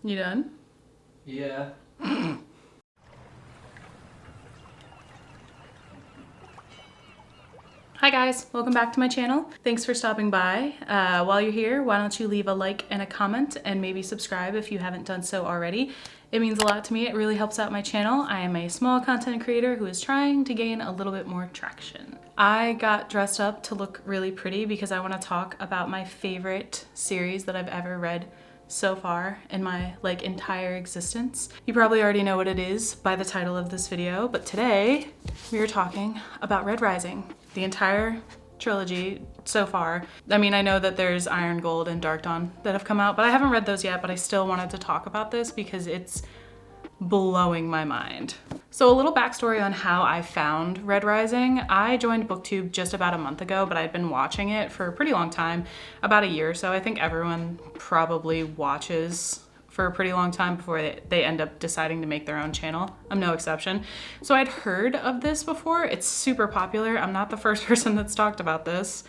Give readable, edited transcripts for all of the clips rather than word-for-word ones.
You done? Yeah. Hi guys, welcome back to my channel. Thanks for stopping by. While you're here, why don't you leave a like and a comment and maybe subscribe if you haven't done so already. It means a lot to me. It really helps out my channel. I am a small content creator who is trying to gain a little bit more traction. I got dressed up to look really pretty because I want to talk about my favorite series that I've ever read so far in my entire existence. You probably already know what it is by the title of this video, but today we are talking about Red Rising, the entire trilogy so far. I mean, I know that there's Iron Gold and Dark Dawn that have come out, but I haven't read those yet, but I still wanted to talk about this because it's blowing my mind. So a little backstory on how I found Red Rising. I joined BookTube just about a month ago, but I'd been watching it for a pretty long time, about a year or so. I think everyone probably watches for a pretty long time before they end up deciding to make their own channel. I'm no exception. So I'd heard of this before. It's super popular. I'm not the first person that's talked about this.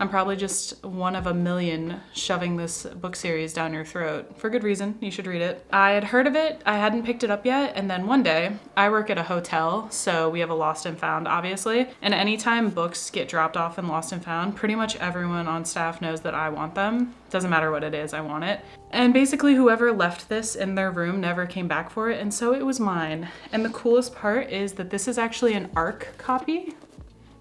I'm probably just one of a million shoving this book series down your throat. For good reason, you should read it. I had heard of it, I hadn't picked it up yet, and then one day, I work at a hotel, so we have a lost and found, obviously, and anytime books get dropped off in lost and found, pretty much everyone on staff knows that I want them. Doesn't matter what it is, I want it. And basically whoever left this in their room never came back for it, and so it was mine. And the coolest part is that this is actually an ARC copy.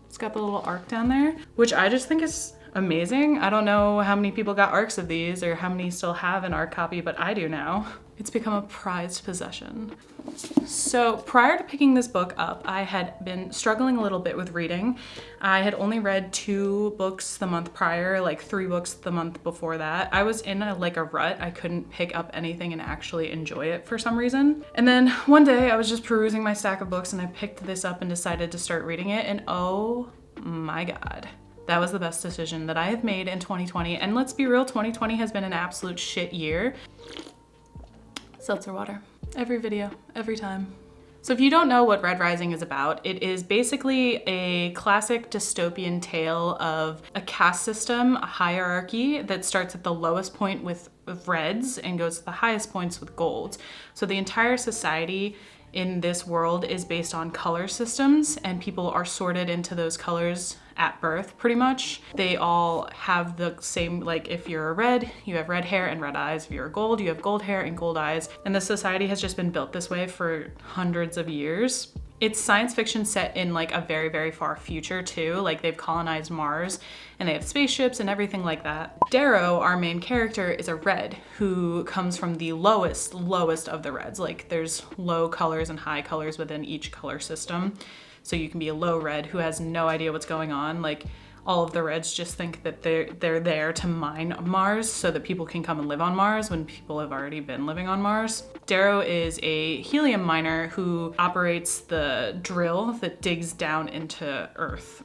It's got the little arc down there, which I just think is amazing. I don't know how many people got arcs of these or how many still have an arc copy, but I do now. It's become a prized possession. So prior to picking this book up, I had been struggling a little bit with reading. I had only read 2 books the month prior, like 3 books the month before that. I was in a rut. I couldn't pick up anything and actually enjoy it for some reason. And then one day I was just perusing my stack of books and I picked this up and decided to start reading it, and oh my God. That was the best decision that I have made in 2020. And let's be real, 2020 has been an absolute shit year. Seltzer water. Every video, every time. So if you don't know what Red Rising is about, it is basically a classic dystopian tale of a caste system, a hierarchy that starts at the lowest point with reds and goes to the highest points with golds. So the entire society in this world is based on color systems, and people are sorted into those colors at birth, pretty much. They all have the same, if you're a red, you have red hair and red eyes. If you're a gold, you have gold hair and gold eyes. And the society has just been built this way for hundreds of years. It's science fiction set in a very, very far future too. They've colonized Mars and they have spaceships and everything like that. Darrow, our main character, is a red who comes from the lowest of the reds. There's low colors and high colors within each color system. So you can be a low red who has no idea what's going on. All of the reds just think that they're there to mine Mars so that people can come and live on Mars when people have already been living on Mars. Darrow is a helium miner who operates the drill that digs down into Earth,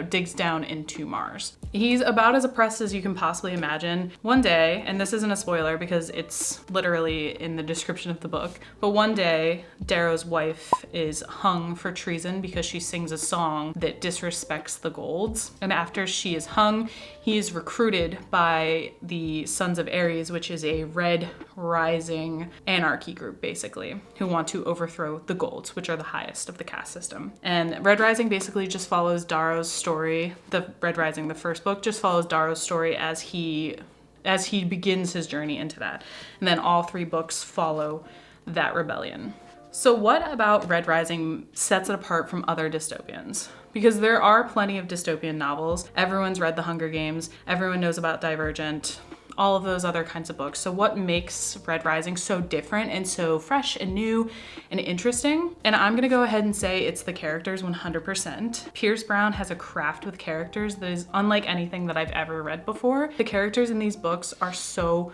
digs down into Mars. He's about as oppressed as you can possibly imagine. One day, and this isn't a spoiler because it's literally in the description of the book, but one day Darrow's wife is hung for treason because she sings a song that disrespects the Golds. And after she is hung, he is recruited by the Sons of Ares, which is a Red Rising anarchy group, basically, who want to overthrow the Golds, which are the highest of the caste system. And Red Rising basically just follows Darrow's story. The Red Rising, the first book, just follows Darrow's story as he begins his journey into that. And then all 3 books follow that rebellion. So what about Red Rising sets it apart from other dystopians? Because there are plenty of dystopian novels. Everyone's read The Hunger Games. Everyone knows about Divergent. All of those other kinds of books. So what makes Red Rising so different and so fresh and new and interesting? And I'm gonna go ahead and say it's the characters 100%. Pierce Brown has a craft with characters that is unlike anything that I've ever read before. The characters in these books are so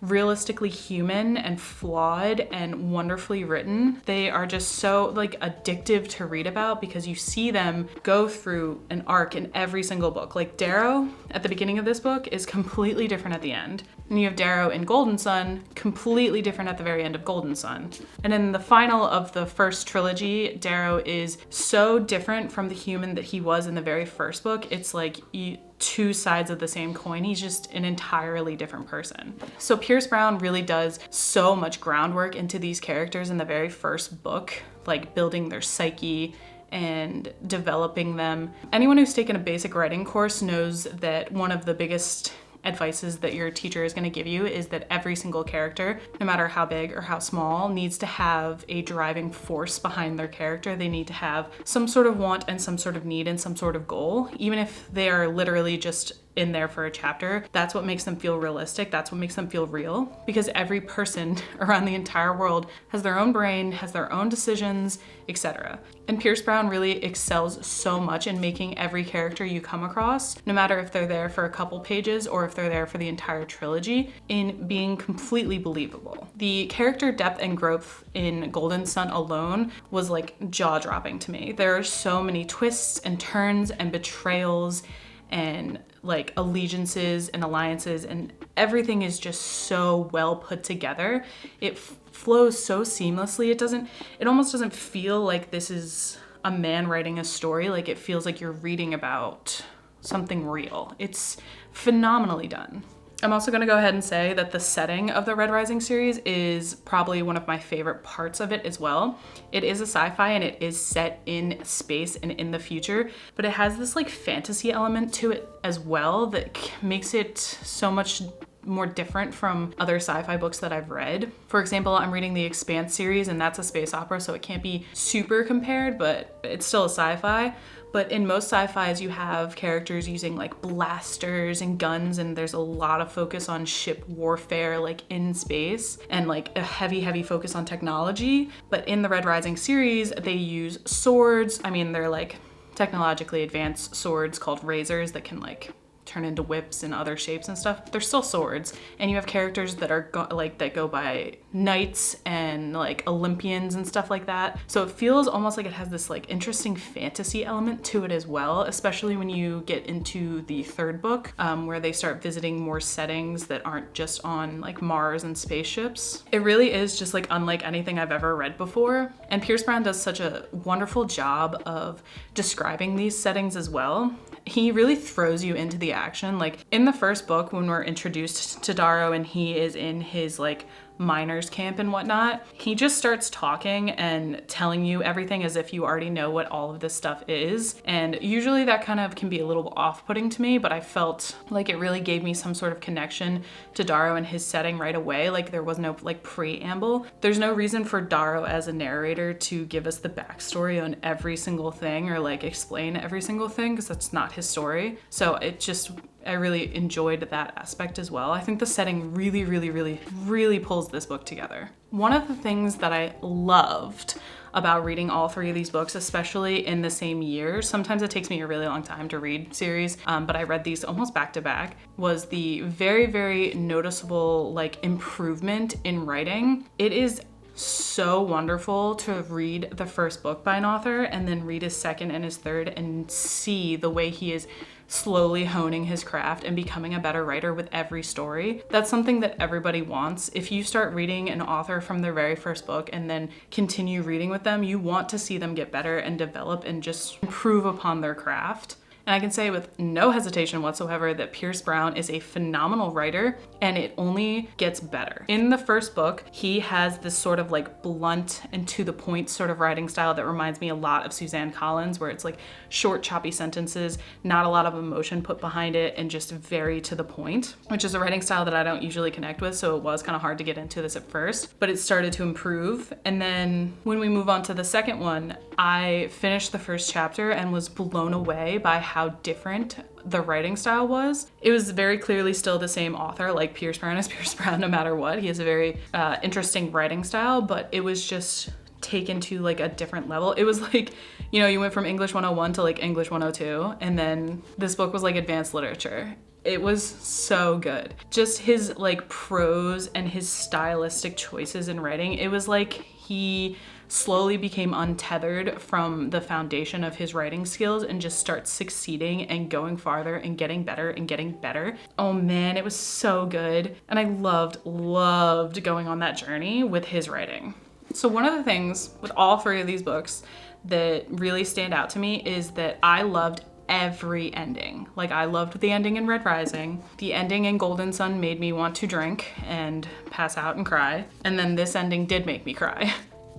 realistically human and flawed and wonderfully written. They are just so addictive to read about because you see them go through an arc in every single book. Darrow at the beginning of this book is completely different at the end. And you have Darrow in Golden Sun, completely different at the very end of Golden Sun. And in the final of the first trilogy, Darrow is so different from the human that he was in the very first book. It's two sides of the same coin. He's just an entirely different person. So Pierce Brown really does so much groundwork into these characters in the very first book, like building their psyche and developing them. Anyone who's taken a basic writing course knows that one of the biggest advices that your teacher is going to give you is that every single character, no matter how big or how small, needs to have a driving force behind their character. They need to have some sort of want and some sort of need and some sort of goal, even if they are literally just in there for a chapter. That's what makes them feel realistic. That's what makes them feel real, because every person around the entire world has their own brain, has their own decisions, etc. And Pierce Brown really excels so much in making every character you come across, no matter if they're there for a couple pages or if they're there for the entire trilogy, in being completely believable. The character depth and growth in Golden Sun alone was like jaw-dropping to me. There are so many twists and turns and betrayals and like allegiances and alliances, and everything is just so well put together. It flows so seamlessly. It almost doesn't feel like this is a man writing a story. Like, it feels like you're reading about something real. It's phenomenally done. I'm also going to go ahead and say that the setting of the Red Rising series is probably one of my favorite parts of it as well. It is a sci-fi and it is set in space and in the future, but it has this like fantasy element to it as well that makes it so much more different from other sci-fi books that I've read. For example, I'm reading the Expanse series, and that's a space opera, so it can't be super compared, but it's still a sci-fi. But in most sci-fis, you have characters using like blasters and guns, and there's a lot of focus on ship warfare, like in space, and like a heavy focus on technology. But in the Red Rising series, they use swords. I mean, they're like technologically advanced swords called razors that can like turn into whips and other shapes and stuff. They're still swords, and you have characters that are that go by knights and like Olympians and stuff like that. So it feels almost like it has this like interesting fantasy element to it as well, especially when you get into the third book, where they start visiting more settings that aren't just on like Mars and spaceships. It really is just like unlike anything I've ever read before, and Pierce Brown does such a wonderful job of describing these settings as well. He really throws you into the action. Like in the first book, when we're introduced to Darrow and he is in his like miners camp and whatnot, he just starts talking and telling you everything as if you already know what all of this stuff is. And usually that kind of can be a little off-putting to me, but I felt like it really gave me some sort of connection to Darrow and his setting right away. Like there was no like preamble. There's no reason for Darrow as a narrator to give us the backstory on every single thing or like explain every single thing, because that's not his story. So I really enjoyed that aspect as well. I think the setting really pulls this book together. One of the things that I loved about reading all three of these books, especially in the same year, sometimes it takes me a really long time to read series, but I read these almost back to back, was the very noticeable like improvement in writing. It is so wonderful to read the first book by an author and then read his second and his third and see the way he is slowly honing his craft and becoming a better writer with every story. That's something that everybody wants. If you start reading an author from their very first book and then continue reading with them, you want to see them get better and develop and just improve upon their craft. And I can say with no hesitation whatsoever that Pierce Brown is a phenomenal writer, and it only gets better. In the first book, he has this sort of like blunt and to the point sort of writing style that reminds me a lot of Suzanne Collins, where it's like short, choppy sentences, not a lot of emotion put behind it, and just very to the point, which is a writing style that I don't usually connect with, so it was kind of hard to get into this at first, but it started to improve. And then when we move on to the second one, I finished the first chapter and was blown away by how different the writing style was. It was very clearly still the same author, like Pierce Brown is Pierce Brown no matter what. He has a very interesting writing style, but it was just taken to like a different level. It was like, you know, you went from English 101 to like English 102, and then this book was like advanced literature. It was so good. Just his like prose and his stylistic choices in writing, it was like he slowly became untethered from the foundation of his writing skills and just starts succeeding and going farther and getting better and getting better. Oh man, it was so good. And I loved going on that journey with his writing. So one of the things with all three of these books that really stand out to me is that I loved every ending. Like, I loved the ending in Red Rising. The ending in Golden Sun made me want to drink and pass out and cry. And then this ending did make me cry.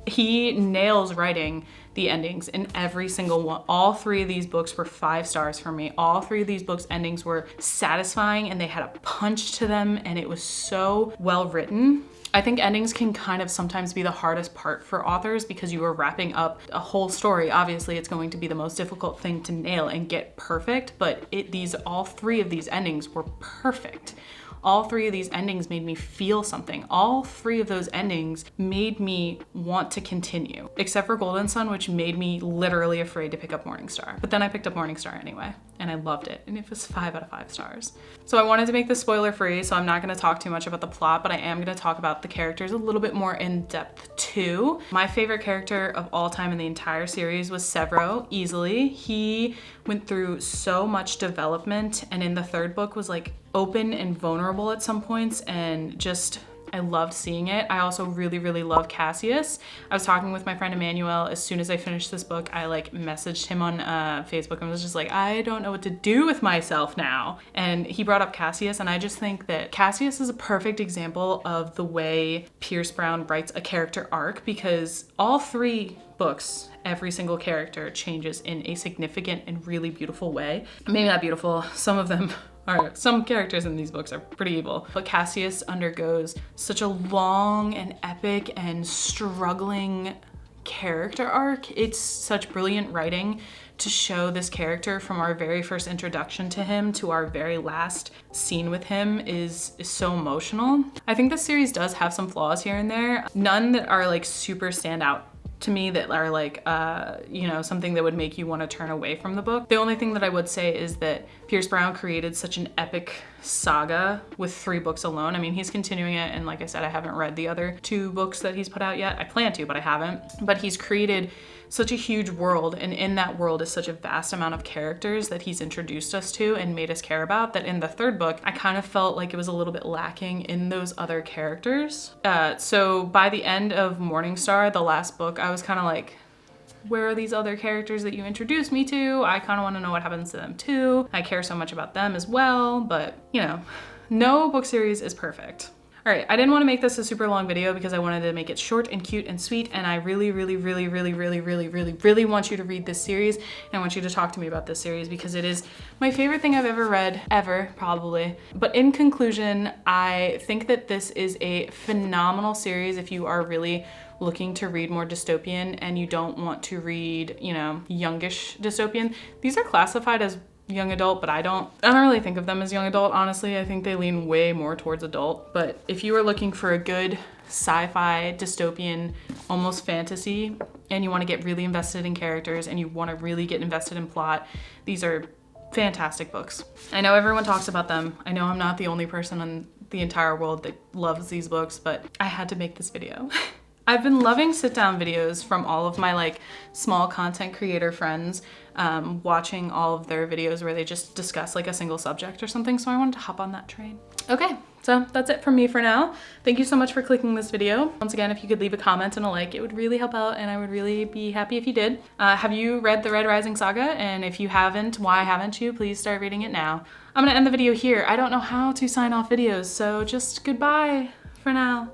He nails writing the endings in every single one. All 3 of these books were 5 stars for me. All 3 of these books' endings were satisfying and they had a punch to them, and it was so well written. I think endings can kind of sometimes be the hardest part for authors because you are wrapping up a whole story. Obviously, it's going to be the most difficult thing to nail and get perfect, but all 3 of these endings were perfect. All 3 of these endings made me feel something. All 3 of those endings made me want to continue, except for Golden Sun, which made me literally afraid to pick up Morningstar. But then I picked up Morningstar anyway, and I loved it, and it was 5 out of 5 stars. So I wanted to make this spoiler free, so I'm not gonna talk too much about the plot, but I am gonna talk about the characters a little bit more in depth too. My favorite character of all time in the entire series was Severo, easily. He went through so much development, and in the 3rd book was like open and vulnerable at some points, and just I loved seeing it. I also really, really love Cassius. I was talking with my friend Emmanuel as soon as I finished this book. I like messaged him on Facebook and was just like, I don't know what to do with myself now. And he brought up Cassius, and I just think that Cassius is a perfect example of the way Pierce Brown writes a character arc, because all 3 books, every single character changes in a significant and really beautiful way. Maybe not beautiful, some characters in these books are pretty evil, but Cassius undergoes such a long and epic and struggling character arc. It's such brilliant writing to show this character from our very first introduction to him to our very last scene with him is so emotional. I think this series does have some flaws here and there, none that are like super standout to me that are like, something that would make you want to turn away from the book. The only thing that I would say is that Pierce Brown created such an epic saga with 3 books alone. I mean, he's continuing it, and like I said, I haven't read the other 2 books that he's put out yet. I plan to, but I haven't. But he's created such a huge world, and in that world is such a vast amount of characters that he's introduced us to and made us care about, that in the 3rd book, I kind of felt like it was a little bit lacking in those other characters. So by the end of Morningstar, the last book, I was kind of like, where are these other characters that you introduced me to? I kind of want to know what happens to them too. I care so much about them as well, but no book series is perfect. All right, I didn't want to make this a super long video because I wanted to make it short and cute and sweet, and I really, really, really, really, really, really, really, really want you to read this series, and I want you to talk to me about this series because it is my favorite thing I've ever read, ever, probably. But in conclusion, I think that this is a phenomenal series if you are really looking to read more dystopian and you don't want to read, youngish dystopian. These are classified as young adult, but I don't really think of them as young adult, honestly. I think they lean way more towards adult. But if you are looking for a good sci-fi, dystopian, almost fantasy, and you want to get really invested in characters and you want to really get invested in plot, these are fantastic books. I know everyone talks about them. I know I'm not the only person in the entire world that loves these books, but I had to make this video. I've been loving sit-down videos from all of my small content creator friends, watching all of their videos where they just discuss a single subject or something, so I wanted to hop on that train. Okay, so that's it from me for now. Thank you so much for clicking this video. Once again, if you could leave a comment and a like, it would really help out, and I would really be happy if you did. Have you read the Red Rising Saga? And if you haven't, why haven't you? Please start reading it now. I'm gonna end the video here. I don't know how to sign off videos, so just goodbye for now.